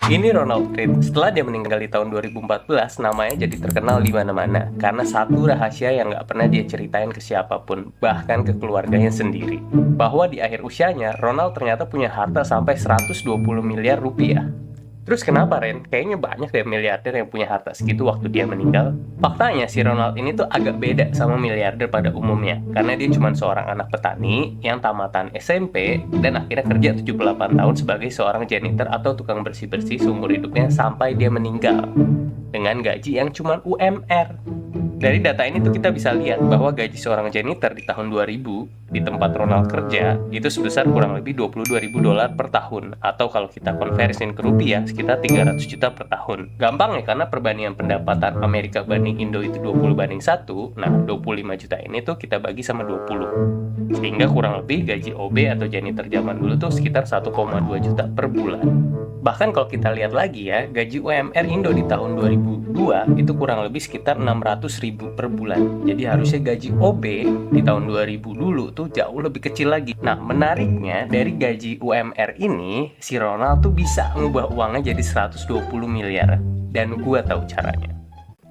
Ini Ronald Reagan. Setelah dia meninggal di tahun 2014, namanya jadi terkenal di mana-mana karena satu rahasia yang nggak pernah dia ceritain ke siapapun, bahkan ke keluarganya sendiri. Bahwa di akhir usianya, Ronald ternyata punya harta sampai 120 miliar rupiah. Terus kenapa Ren? Kayaknya banyak deh miliarder yang punya harta segitu waktu dia meninggal. Faktanya si Ronald ini tuh agak beda sama miliarder pada umumnya. Karena dia cuma seorang anak petani yang tamatan SMP dan akhirnya kerja 78 tahun sebagai seorang janitor atau tukang bersih-bersih seumur hidupnya sampai dia meninggal. Dengan gaji yang cuma UMR. Dari data ini tuh kita bisa lihat bahwa gaji seorang janitor di tahun 2000 di tempat Ronald kerja itu sebesar kurang lebih 22.000 dolar per tahun, atau kalau kita konversiin ke rupiah sekitar 300 juta per tahun. Gampang ya, karena perbandingan pendapatan Amerika banding Indo itu 20 banding 1. Nah, 25 juta ini tuh kita bagi sama 20. Sehingga kurang lebih gaji OB atau janitor zaman dulu tuh sekitar 1,2 juta per bulan. Bahkan kalau kita lihat lagi ya, gaji UMR Indo di tahun 2002 itu kurang lebih sekitar 600.000 per bulan. Jadi harusnya gaji OB di tahun 2000 dulu tuh jauh lebih kecil lagi. Nah, menariknya dari gaji UMR ini, si Ronald tuh bisa ngubah uangnya jadi 120 miliar. Dan gua tahu caranya.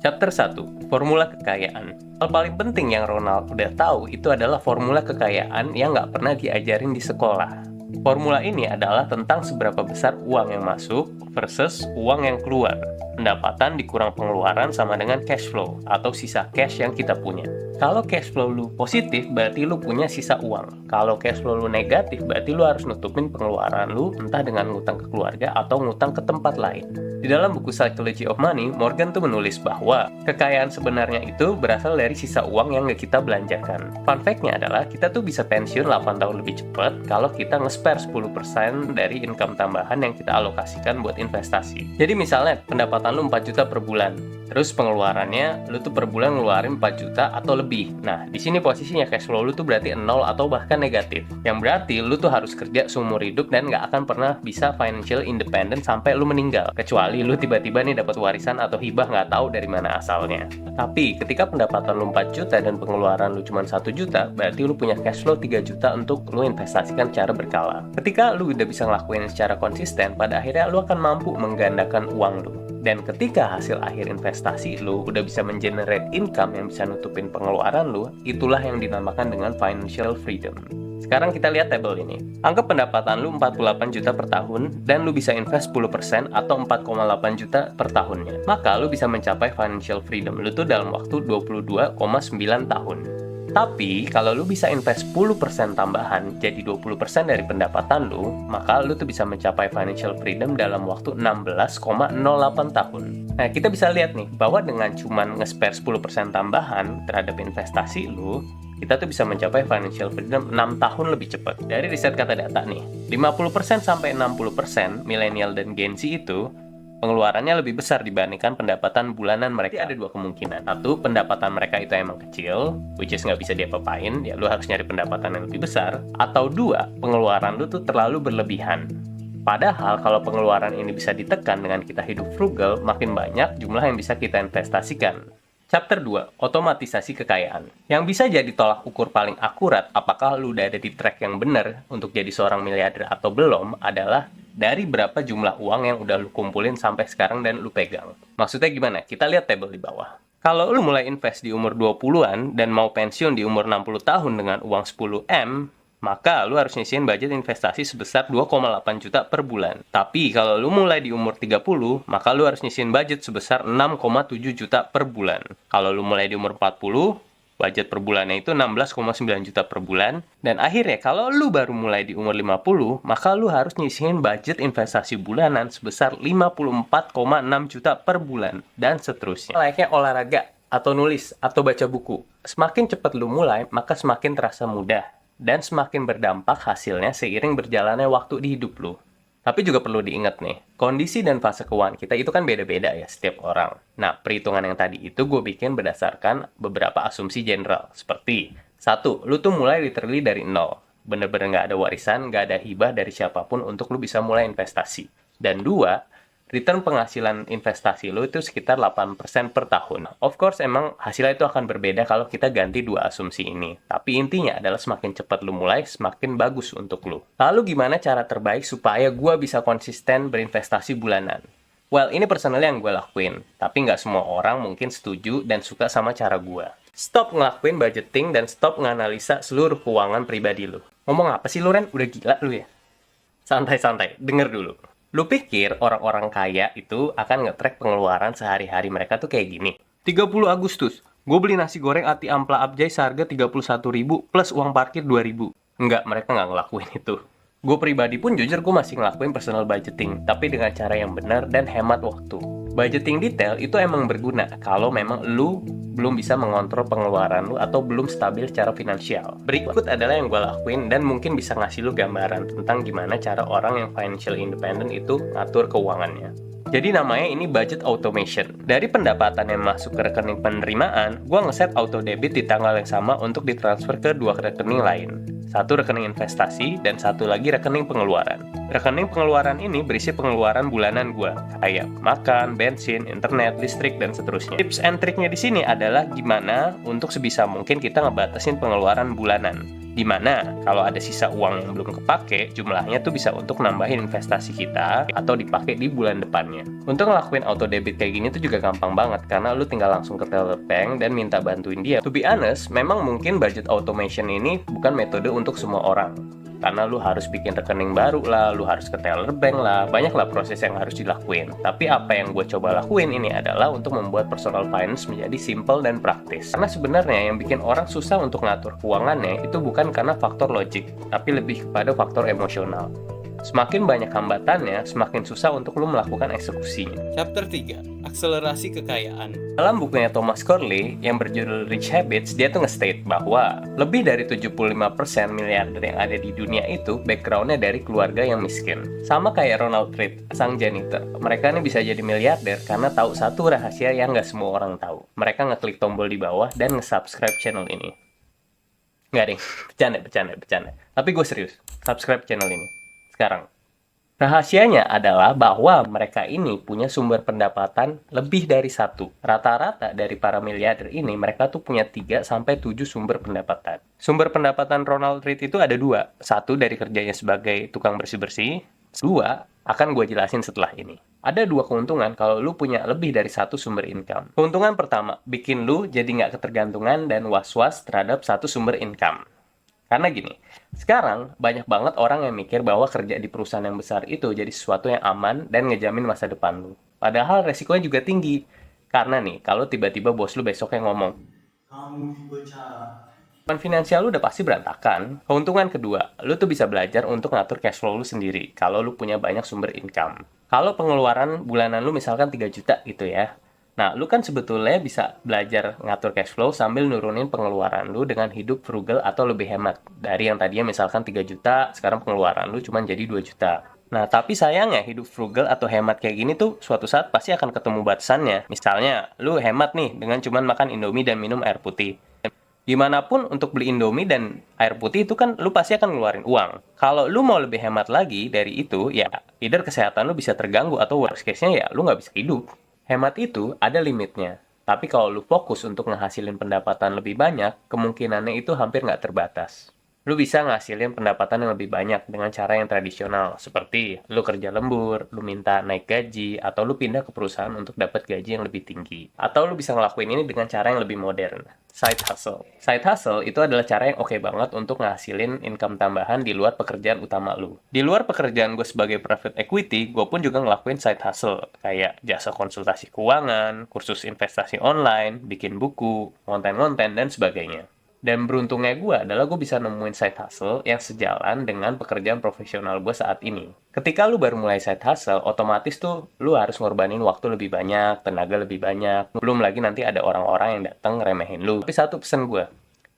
Chapter 1, Formula Kekayaan. Hal paling penting yang Ronald udah tahu itu adalah formula kekayaan yang nggak pernah diajarin di sekolah. Formula ini adalah tentang seberapa besar uang yang masuk versus uang yang keluar. Pendapatan dikurang pengeluaran sama dengan cash flow atau sisa cash yang kita punya. Kalau cash flow lu positif, berarti lu punya sisa uang. Kalau cash flow lu negatif, berarti lu harus nutupin pengeluaran lu entah dengan ngutang ke keluarga atau ngutang ke tempat lain. Di dalam buku Psychology of Money, Morgan tuh menulis bahwa kekayaan sebenarnya itu berasal dari sisa uang yang nggak kita belanjakan. Fun fact-nya adalah kita tuh bisa pensiun 8 tahun lebih cepat kalau kita nge-spare 10% dari income tambahan yang kita alokasikan buat investasi. Jadi misalnya pendapatan lu 4 juta per bulan, terus pengeluarannya lu tuh per bulan ngeluarin 4 juta atau lebih. Nah, di sini posisinya cash flow lu tuh berarti 0 atau bahkan negatif. Yang berarti lu tuh harus kerja seumur hidup dan nggak akan pernah bisa financial independent sampai lu meninggal. Kecuali lu tiba-tiba nih dapat warisan atau hibah nggak tahu dari mana asalnya. Tapi ketika pendapatan lu 4 juta dan pengeluaran lu cuma 1 juta, berarti lu punya cash flow 3 juta untuk lu investasikan secara berkala. Ketika lu udah bisa ngelakuin secara konsisten, pada akhirnya lu akan mampu menggandakan uang lu. Dan ketika hasil akhir investasi lu udah bisa mengenerate income yang bisa nutupin pengeluaran lu, itulah yang dinamakan dengan financial freedom. Sekarang kita lihat tabel ini. Anggap pendapatan lu 48 juta per tahun dan lu bisa invest 10% atau 4,8 juta per tahunnya. Maka lu bisa mencapai financial freedom lu tuh dalam waktu 22,9 tahun. Tapi kalau lu bisa invest 10% tambahan jadi 20% dari pendapatan lu, maka lu tuh bisa mencapai financial freedom dalam waktu 16,08 tahun. Nah, kita bisa lihat nih bahwa dengan cuman nge-spare 10% tambahan terhadap investasi lu, kita tuh bisa mencapai financial freedom 6 tahun lebih cepat. Dari riset kata data nih, 50% sampai 60% milenial dan Gen Z itu pengeluarannya lebih besar dibandingkan pendapatan bulanan mereka. Jadi ada dua kemungkinan. Satu, pendapatan mereka itu emang kecil, which is nggak bisa diapa-apain, ya lu harus nyari pendapatan yang lebih besar. Atau dua, pengeluaran lu tuh terlalu berlebihan. Padahal kalau pengeluaran ini bisa ditekan dengan kita hidup frugal, makin banyak jumlah yang bisa kita investasikan. Chapter 2, Otomatisasi Kekayaan. Yang bisa jadi tolak ukur paling akurat apakah lu udah ada di track yang benar untuk jadi seorang miliarder atau belum adalah dari berapa jumlah uang yang udah lu kumpulin sampai sekarang dan lu pegang. Maksudnya gimana? Kita lihat tabel di bawah. Kalau lu mulai invest di umur 20-an dan mau pensiun di umur 60 tahun dengan uang 10M, maka lu harus nyisihin budget investasi sebesar 2,8 juta per bulan. Tapi kalau lu mulai di umur 30, maka lu harus nyisihin budget sebesar 6,7 juta per bulan. Kalau lu mulai di umur 40, budget per bulannya itu 16,9 juta per bulan. Dan akhirnya kalau lu baru mulai di umur 50, maka lu harus nyisihin budget investasi bulanan sebesar 54,6 juta per bulan. Dan seterusnya. Layaknya olahraga, atau nulis, atau baca buku. Semakin cepat lu mulai, maka semakin terasa mudah. Dan semakin berdampak hasilnya seiring berjalannya waktu di hidup lu. Tapi juga perlu diingat nih, kondisi dan fase keuangan kita itu kan beda-beda ya setiap orang. Nah, perhitungan yang tadi itu gue bikin berdasarkan beberapa asumsi general. Seperti, 1, lu tuh mulai literally dari nol. Bener-bener nggak ada warisan, nggak ada hibah dari siapapun untuk lu bisa mulai investasi. Dan 2, return penghasilan investasi lo itu sekitar 8% per tahun. Of course, emang hasilnya itu akan berbeda kalau kita ganti dua asumsi ini. Tapi intinya adalah semakin cepat lo mulai, semakin bagus untuk lo. Lalu gimana cara terbaik supaya gue bisa konsisten berinvestasi bulanan? Well, ini personal yang gue lakuin, tapi nggak semua orang mungkin setuju dan suka sama cara gue. Stop ngelakuin budgeting dan stop nganalisa seluruh keuangan pribadi lu. Ngomong apa sih lu, Ren? Udah gila lu ya? Santai-santai, denger dulu. Lu pikir orang-orang kaya itu akan nge-track pengeluaran sehari-hari mereka tuh kayak gini? 30 Agustus, gue beli nasi goreng ati ampla abjay seharga 31.000 plus uang parkir 2.000. Enggak, mereka nggak ngelakuin itu. Gue pribadi pun jujur gue masih ngelakuin personal budgeting, tapi dengan cara yang benar dan hemat waktu. Budgeting detail itu emang berguna kalau memang lu belum bisa mengontrol pengeluaran lu atau belum stabil secara finansial. Berikut adalah yang gue lakuin dan mungkin bisa ngasih lu gambaran tentang gimana cara orang yang financial independent itu ngatur keuangannya. Jadi namanya ini budget automation. Dari pendapatan yang masuk ke rekening penerimaan, gue ngeset auto debit di tanggal yang sama untuk ditransfer ke dua rekening lain. Satu rekening investasi dan satu lagi rekening pengeluaran. Rekening pengeluaran ini berisi pengeluaran bulanan gue, kayak makan, bensin, internet, listrik, dan seterusnya. Tips and triknya di sini adalah gimana untuk sebisa mungkin kita ngebatasin pengeluaran bulanan. Dimana kalau ada sisa uang yang belum kepake, jumlahnya tuh bisa untuk nambahin investasi kita atau dipakai di bulan depannya. Untuk ngelakuin auto debit kayak gini tuh juga gampang banget karena lu tinggal langsung ke teller bank dan minta bantuin dia. To be honest, memang mungkin budget automation ini bukan metode untuk semua orang. Karena lu harus bikin rekening baru lah, lu harus ke teller bank lah, banyak lah proses yang harus dilakuin. Tapi apa yang gue coba lakuin ini adalah untuk membuat personal finance menjadi simple dan praktis. Karena sebenarnya yang bikin orang susah untuk ngatur keuangannya itu bukan karena faktor logik, tapi lebih kepada faktor emosional. Semakin banyak hambatannya, semakin susah untuk lo melakukan eksekusinya. Chapter 3, Akselerasi Kekayaan. Dalam bukunya Thomas Corley yang berjudul Rich Habits, dia tuh nge-state bahwa lebih dari 75% miliarder yang ada di dunia itu backgroundnya dari keluarga yang miskin. Sama kayak Ronald Reid, sang janitor. Mereka ini bisa jadi miliarder karena tahu satu rahasia yang nggak semua orang tahu. Mereka ngeklik tombol di bawah dan nge-subscribe channel ini. Nggak deh, bercanda. Tapi gue serius, subscribe channel ini sekarang. Rahasianya adalah bahwa mereka ini punya sumber pendapatan lebih dari satu. Rata-rata dari para miliarder ini mereka tuh punya 3-7 sumber pendapatan. Sumber pendapatan Ronald Reid itu ada 2. Satu dari kerjanya sebagai tukang bersih-bersih. 2 akan gue jelasin setelah ini. Ada 2 keuntungan kalau lu punya lebih dari satu sumber income. Keuntungan pertama, bikin lu jadi nggak ketergantungan dan was-was terhadap satu sumber income. Karena gini, sekarang banyak banget orang yang mikir bahwa kerja di perusahaan yang besar itu jadi sesuatu yang aman dan ngejamin masa depan lu. Padahal resikonya juga tinggi. Karena nih, kalau tiba-tiba bos lu besoknya ngomong, finansial lu udah pasti berantakan. Keuntungan kedua, lu tuh bisa belajar untuk ngatur cash flow lu sendiri kalau lu punya banyak sumber income. Kalau pengeluaran bulanan lu misalkan 3 juta gitu ya. Nah, lu kan sebetulnya bisa belajar ngatur cash flow sambil nurunin pengeluaran lu dengan hidup frugal atau lebih hemat. Dari yang tadinya misalkan 3 juta, sekarang pengeluaran lu cuma jadi 2 juta. Nah, tapi sayangnya hidup frugal atau hemat kayak gini tuh suatu saat pasti akan ketemu batasannya. Misalnya, lu hemat nih dengan cuma makan Indomie dan minum air putih. Gimana pun untuk beli Indomie dan air putih itu kan lu pasti akan ngeluarin uang. Kalau lu mau lebih hemat lagi dari itu, ya either kesehatan lu bisa terganggu atau worst case-nya ya lu nggak bisa hidup. Hemat itu ada limitnya, tapi kalau lu fokus untuk ngehasilin pendapatan lebih banyak, kemungkinannya itu hampir nggak terbatas. Lu bisa ngasilin pendapatan yang lebih banyak dengan cara yang tradisional, seperti lu kerja lembur, lu minta naik gaji, atau lu pindah ke perusahaan untuk dapat gaji yang lebih tinggi. Atau lu bisa ngelakuin ini dengan cara yang lebih modern, side hustle. Side hustle itu adalah cara yang oke banget untuk ngasilin income tambahan di luar pekerjaan utama lu. Di luar pekerjaan gue sebagai private equity, gue pun juga ngelakuin side hustle, kayak jasa konsultasi keuangan, kursus investasi online, bikin buku, konten-konten, dan sebagainya. Dan beruntungnya gue adalah gue bisa nemuin side hustle yang sejalan dengan pekerjaan profesional gue saat ini. Ketika lu baru mulai side hustle, otomatis tuh lu harus ngorbanin waktu lebih banyak, tenaga lebih banyak. Belum lagi nanti ada orang-orang yang datang ngeremehin lu. Tapi satu pesan gue,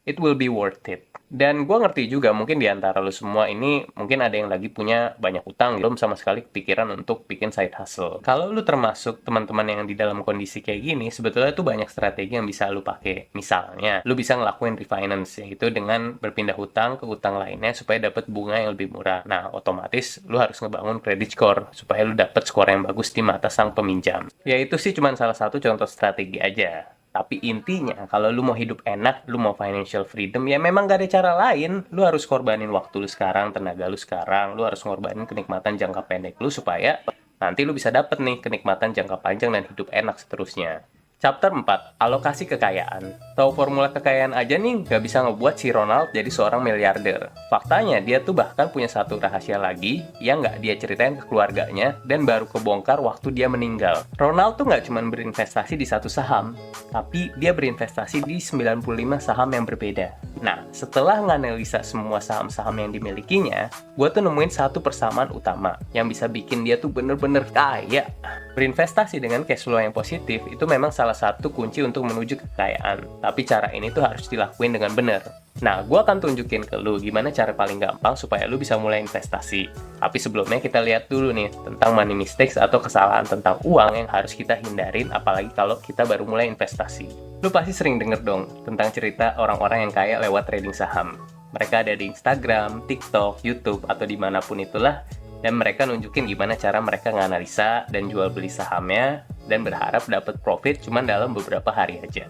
it will be worth it. Dan gue ngerti juga mungkin di antara lu semua ini mungkin ada yang lagi punya banyak utang, belum sama sekali kepikiran untuk bikin side hustle. Kalau lu termasuk teman-teman yang di dalam kondisi kayak gini, sebetulnya tuh banyak strategi yang bisa lu pakai. Misalnya, lu bisa ngelakuin refinance, yaitu dengan berpindah hutang ke hutang lainnya supaya dapat bunga yang lebih murah. Nah, otomatis lu harus ngebangun credit score supaya lu dapat skor yang bagus di mata sang peminjam. Ya itu sih cuma salah satu contoh strategi aja. Tapi intinya, kalau lu mau hidup enak, lu mau financial freedom, ya memang gak ada cara lain. Lu harus korbanin waktu lu sekarang, tenaga lu sekarang, lu harus ngorbanin kenikmatan jangka pendek lu supaya nanti lu bisa dapet nih kenikmatan jangka panjang dan hidup enak seterusnya. Chapter 4, alokasi kekayaan. Tahu formula kekayaan aja nih, gak bisa ngebuat si Ronald jadi seorang miliarder. Faktanya, dia tuh bahkan punya satu rahasia lagi yang gak dia ceritain ke keluarganya dan baru kebongkar waktu dia meninggal. Ronald tuh gak cuma berinvestasi di satu saham, tapi dia berinvestasi di 95 saham yang berbeda. Nah, setelah nganalisa semua saham-saham yang dimilikinya, gue tuh nemuin satu persamaan utama yang bisa bikin dia tuh bener-bener kaya. Berinvestasi dengan cash flow yang positif itu memang salah satu kunci untuk menuju kekayaan. Tapi cara ini tuh harus dilakuin dengan benar. Nah, gue akan tunjukin ke lu gimana cara paling gampang supaya lu bisa mulai investasi. Tapi sebelumnya kita lihat dulu nih tentang money mistakes atau kesalahan tentang uang yang harus kita hindarin apalagi kalau kita baru mulai investasi. Lu pasti sering denger dong tentang cerita orang-orang yang kaya lewat trading saham. Mereka ada di Instagram, TikTok, YouTube, atau dimanapun itulah. Dan mereka nunjukin gimana cara mereka nganalisa dan jual beli sahamnya dan berharap dapat profit cuma dalam beberapa hari aja.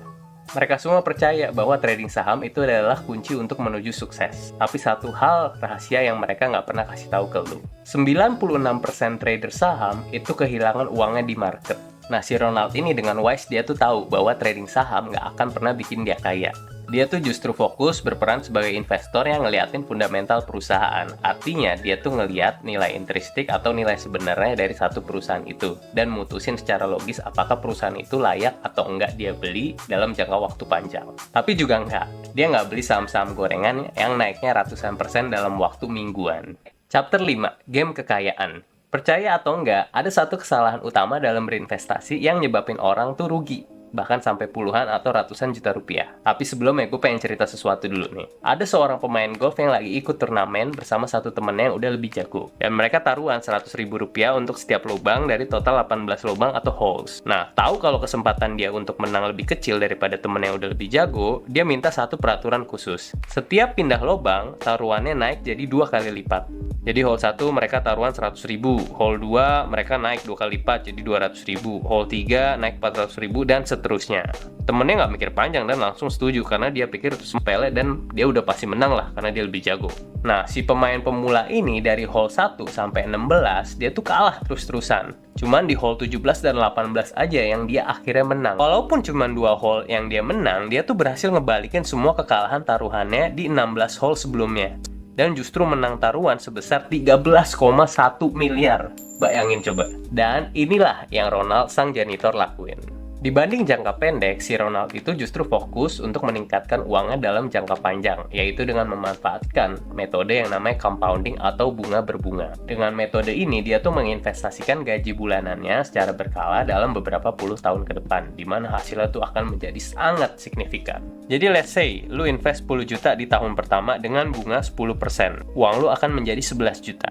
Mereka semua percaya bahwa trading saham itu adalah kunci untuk menuju sukses. Tapi satu hal rahasia yang mereka nggak pernah kasih tahu ke lu. 96% trader saham itu kehilangan uangnya di market. Nah, si Ronald ini dengan wise dia tuh tahu bahwa trading saham nggak akan pernah bikin dia kaya. Dia tuh justru fokus berperan sebagai investor yang ngeliatin fundamental perusahaan. Artinya, dia tuh ngeliat nilai intrinsikik atau nilai sebenarnya dari satu perusahaan itu. Dan mutusin secara logis apakah perusahaan itu layak atau enggak dia beli dalam jangka waktu panjang. Tapi juga enggak. Dia nggak beli saham-saham gorengan yang naiknya ratusan persen dalam waktu mingguan. Chapter 5, Game Kekayaan. Percaya atau enggak, ada satu kesalahan utama dalam berinvestasi yang nyebabin orang tuh rugi. Bahkan sampai puluhan atau ratusan juta rupiah. Tapi sebelumnya gue pengen cerita sesuatu dulu nih. Ada seorang pemain golf yang lagi ikut turnamen bersama satu temennya yang udah lebih jago. Dan mereka taruhan 100 ribu rupiah untuk setiap lubang dari total 18 lubang atau holes. Nah, tahu kalau kesempatan dia untuk menang lebih kecil daripada temennya yang udah lebih jago, dia minta satu peraturan khusus. Setiap pindah lubang, taruhannya naik jadi 2 kali lipat. Jadi hole 1 mereka taruhan 100 ribu, hole 2 mereka naik 2 kali lipat jadi 200 ribu, hole 3 naik 400 ribu, dan seterusnya. Temennya nggak mikir panjang dan langsung setuju karena dia pikir itu sepele dan dia udah pasti menang lah karena dia lebih jago. Nah, si pemain pemula ini dari hole 1 sampai 16 dia tuh kalah terus-terusan. Cuman di hole 17 dan 18 aja yang dia akhirnya menang. Walaupun cuman 2 hole yang dia menang, dia tuh berhasil ngebalikin semua kekalahan taruhannya di 16 hole sebelumnya. Dan justru menang taruhan sebesar 13,1 miliar. Bayangin coba. Dan inilah yang Ronald sang janitor lakuin. Dibanding jangka pendek, si Ronald itu justru fokus untuk meningkatkan uangnya dalam jangka panjang, yaitu dengan memanfaatkan metode yang namanya compounding atau bunga berbunga. Dengan metode ini, dia tuh menginvestasikan gaji bulanannya secara berkala dalam beberapa puluh tahun ke depan, di mana hasilnya tuh akan menjadi sangat signifikan. Jadi let's say, lu invest 10 juta di tahun pertama dengan bunga 10%. Uang lu akan menjadi 11 juta.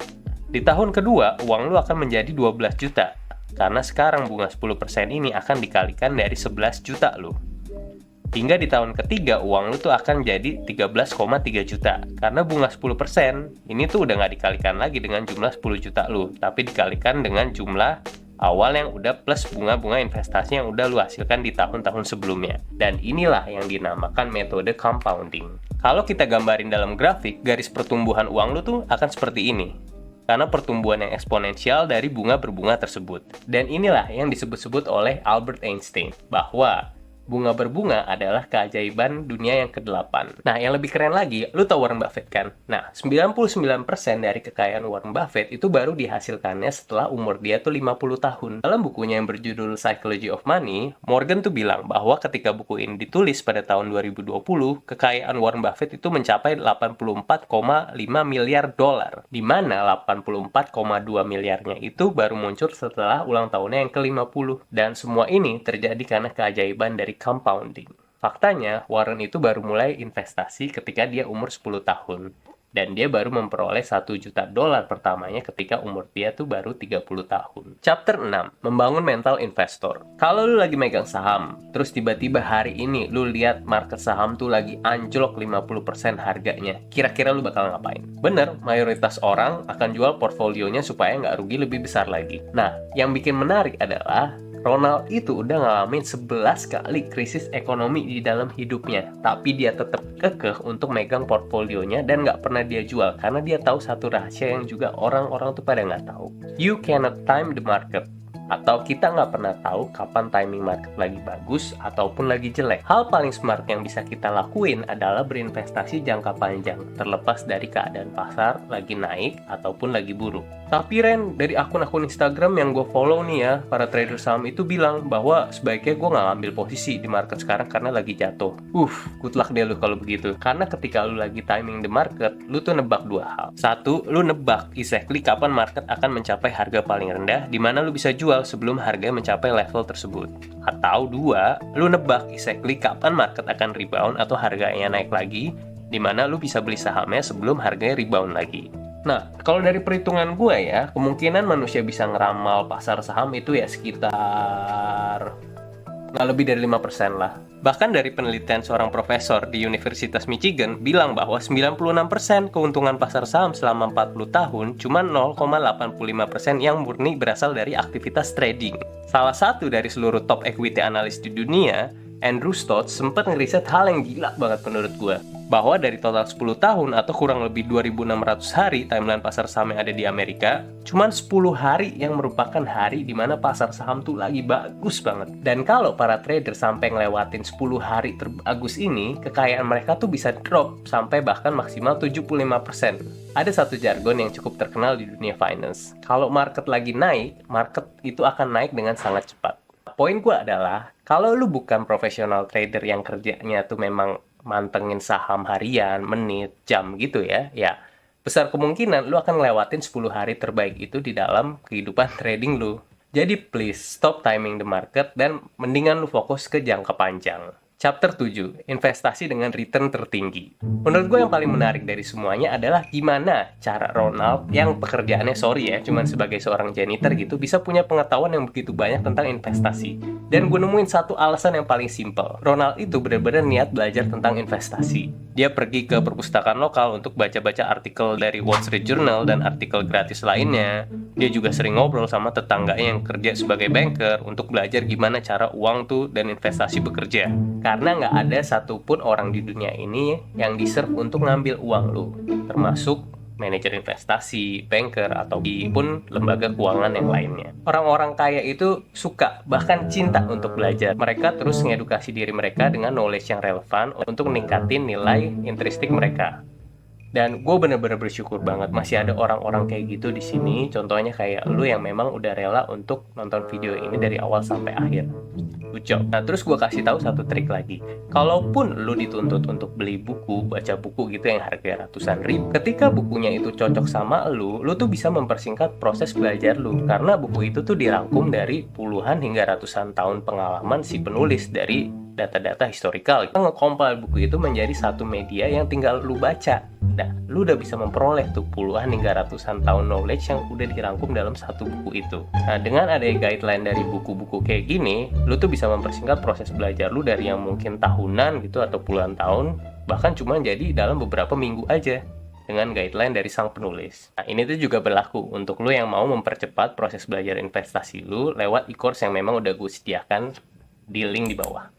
Di tahun kedua, uang lu akan menjadi 12 juta. Karena sekarang bunga 10% ini akan dikalikan dari 11 juta lu. Hingga di tahun ketiga, uang lu tuh akan jadi 13,3 juta. Karena bunga 10% ini tuh udah nggak dikalikan lagi dengan jumlah 10 juta lu, tapi dikalikan dengan jumlah awal yang udah plus bunga-bunga investasi yang udah lu hasilkan di tahun-tahun sebelumnya. Dan inilah yang dinamakan metode compounding. Kalau kita gambarin dalam grafik, garis pertumbuhan uang lu tuh akan seperti ini. Karena pertumbuhan yang eksponensial dari bunga berbunga tersebut. Dan inilah yang disebut-sebut oleh Albert Einstein, bahwa bunga berbunga adalah keajaiban dunia yang ke-8. Nah, yang lebih keren lagi, lu tau Warren Buffett kan? Nah, 99% dari kekayaan Warren Buffett itu baru dihasilkannya setelah umur dia tuh 50 tahun. Dalam bukunya yang berjudul Psychology of Money, Morgan tuh bilang bahwa ketika buku ini ditulis pada tahun 2020, kekayaan Warren Buffett itu mencapai 84,5 miliar dolar. Di mana 84,2 miliarnya itu baru muncul setelah ulang tahunnya yang ke-50. Dan semua ini terjadi karena keajaiban dari compounding. Faktanya, Warren itu baru mulai investasi ketika dia umur 10 tahun. Dan dia baru memperoleh $1 juta pertamanya ketika umur dia tuh baru 30 tahun. Chapter 6, membangun mental investor. Kalau lu lagi megang saham, terus tiba-tiba hari ini lu lihat market saham tuh lagi anjlok 50% harganya, kira-kira lu bakal ngapain? Bener, mayoritas orang akan jual portfolionya supaya nggak rugi lebih besar lagi. Nah, yang bikin menarik adalah Ronald itu udah ngalamin 11 kali krisis ekonomi di dalam hidupnya, tapi dia tetap kekeh untuk megang portfolionya dan nggak pernah dia jual karena dia tahu satu rahasia yang juga orang-orang tuh pada nggak tahu. You cannot time the market. Atau kita nggak pernah tahu kapan timing market lagi bagus ataupun lagi jelek. Hal paling smart yang bisa kita lakuin adalah berinvestasi jangka panjang, terlepas dari keadaan pasar lagi naik ataupun lagi buruk. Tapi Ren, dari akun-akun Instagram yang gue follow nih ya, para trader saham itu bilang bahwa sebaiknya gue nggak ambil posisi di market sekarang karena lagi jatuh. Good luck deh lu kalau begitu. Karena ketika lu lagi timing the market, lu tuh nebak dua hal. Satu, lu nebak exactly kapan market akan mencapai harga paling rendah, di mana lu bisa jual sebelum harga mencapai level tersebut. Atau dua, lu nebak exactly kapan market akan rebound atau harganya naik lagi, di mana lu bisa beli sahamnya sebelum harganya rebound lagi. Nah, kalau dari perhitungan gue ya, kemungkinan manusia bisa ngeramal pasar saham itu ya sekitar nggak lebih dari 5% lah. Bahkan dari penelitian seorang profesor di Universitas Michigan bilang bahwa 96% keuntungan pasar saham selama 40 tahun cuma 0,85% yang murni berasal dari aktivitas trading. Salah satu dari seluruh top equity analis di dunia, Andrew Stott, sempat ngeriset hal yang gila banget menurut gue, bahwa dari total 10 tahun atau kurang lebih 2.600 hari timeline pasar saham yang ada di Amerika, cuman 10 hari yang merupakan hari di mana pasar saham tuh lagi bagus banget. Dan kalau para trader sampai ngelewatin 10 hari terbagus ini, kekayaan mereka tuh bisa drop sampai bahkan maksimal 75%. Ada satu jargon yang cukup terkenal di dunia finance. Kalau market lagi naik, market itu akan naik dengan sangat cepat. Poin gue adalah, kalau lu bukan profesional trader yang kerjanya tuh memang mantengin saham harian, menit, jam gitu ya, besar kemungkinan lu akan ngelewatin 10 hari terbaik itu di dalam kehidupan trading lu. Jadi please, stop timing the market dan mendingan lu fokus ke jangka panjang. Chapter 7, investasi dengan return tertinggi. Menurut gue yang paling menarik dari semuanya adalah gimana cara Ronald yang pekerjaannya cuman sebagai seorang janitor gitu, bisa punya pengetahuan yang begitu banyak tentang investasi. Dan gue nemuin satu alasan yang paling simpel. Ronald itu benar-benar niat belajar tentang investasi. Dia pergi ke perpustakaan lokal untuk baca-baca artikel dari Wall Street Journal dan artikel gratis lainnya. Dia juga sering ngobrol sama tetangganya yang kerja sebagai banker untuk belajar gimana cara uang tuh dan investasi bekerja. Karena nggak ada satupun orang di dunia ini yang deserve untuk ngambil uang lu, termasuk manajer investasi, banker, atau pun lembaga keuangan yang lainnya. Orang-orang kaya itu suka, bahkan cinta untuk belajar. Mereka terus mengedukasi diri mereka dengan knowledge yang relevan untuk meningkatin nilai intrinsic mereka. Dan gue bener-bener bersyukur banget masih ada orang-orang kayak gitu di sini. Contohnya kayak lu yang memang udah rela untuk nonton video ini dari awal sampai akhir. Good job. Nah, terus gue kasih tahu satu trik lagi. Kalaupun lu dituntut untuk beli buku, baca buku gitu yang harga ratusan ribu, ketika bukunya itu cocok sama lu tuh bisa mempersingkat proses belajar lu. Karena buku itu tuh dirangkum dari puluhan hingga ratusan tahun pengalaman si penulis dari data-data historikal. Kita nge-compile buku itu menjadi satu media yang tinggal lu baca. Nah, lu udah bisa memperoleh tuh puluhan hingga ratusan tahun knowledge yang udah dirangkum dalam satu buku itu. Nah, dengan adanya guideline dari buku-buku kayak gini, lu tuh bisa mempersingkat proses belajar lu dari yang mungkin tahunan gitu atau puluhan tahun, bahkan cuma jadi dalam beberapa minggu aja dengan guideline dari sang penulis. Nah, ini tuh juga berlaku untuk lu yang mau mempercepat proses belajar investasi lu lewat e-course yang memang udah gue sediakan di link di bawah.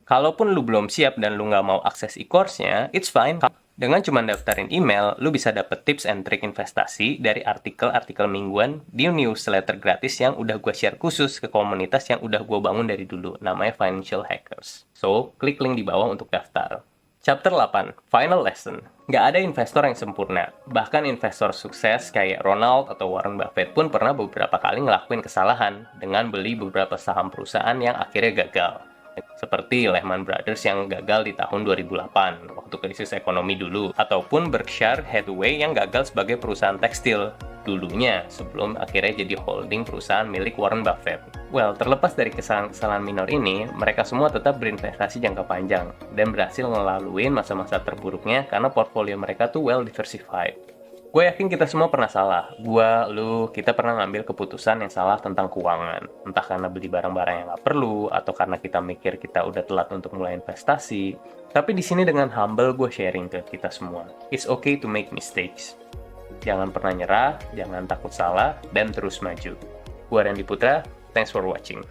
Kalaupun lu belum siap dan lu nggak mau akses e-course-nya, it's fine. Dengan cuma daftarin email, lu bisa dapet tips and trick investasi dari artikel-artikel mingguan di newsletter gratis yang udah gue share khusus ke komunitas yang udah gue bangun dari dulu, namanya Financial Hackers. So, klik link di bawah untuk daftar. Chapter 8, Final Lesson. Nggak ada investor yang sempurna. Bahkan investor sukses kayak Ronald atau Warren Buffett pun pernah beberapa kali ngelakuin kesalahan dengan beli beberapa saham perusahaan yang akhirnya gagal. Seperti Lehman Brothers yang gagal di tahun 2008 waktu krisis ekonomi dulu, ataupun Berkshire Hathaway yang gagal sebagai perusahaan tekstil. dulunya sebelum akhirnya jadi holding perusahaan milik Warren Buffett. Well, terlepas dari kesalahan-kesalahan minor ini, mereka semua tetap berinvestasi jangka panjang dan berhasil ngelaluin masa-masa terburuknya karena portfolio mereka tuh well diversified. Gue yakin kita semua pernah salah. Gua, lu, kita pernah ngambil keputusan yang salah tentang keuangan. Entah karena beli barang-barang yang nggak perlu, atau karena kita mikir kita udah telat untuk mulai investasi. Tapi di sini dengan humble gue sharing ke kita semua. It's okay to make mistakes. Jangan pernah nyerah, jangan takut salah, dan terus maju. Gue Randy Putra, thanks for watching.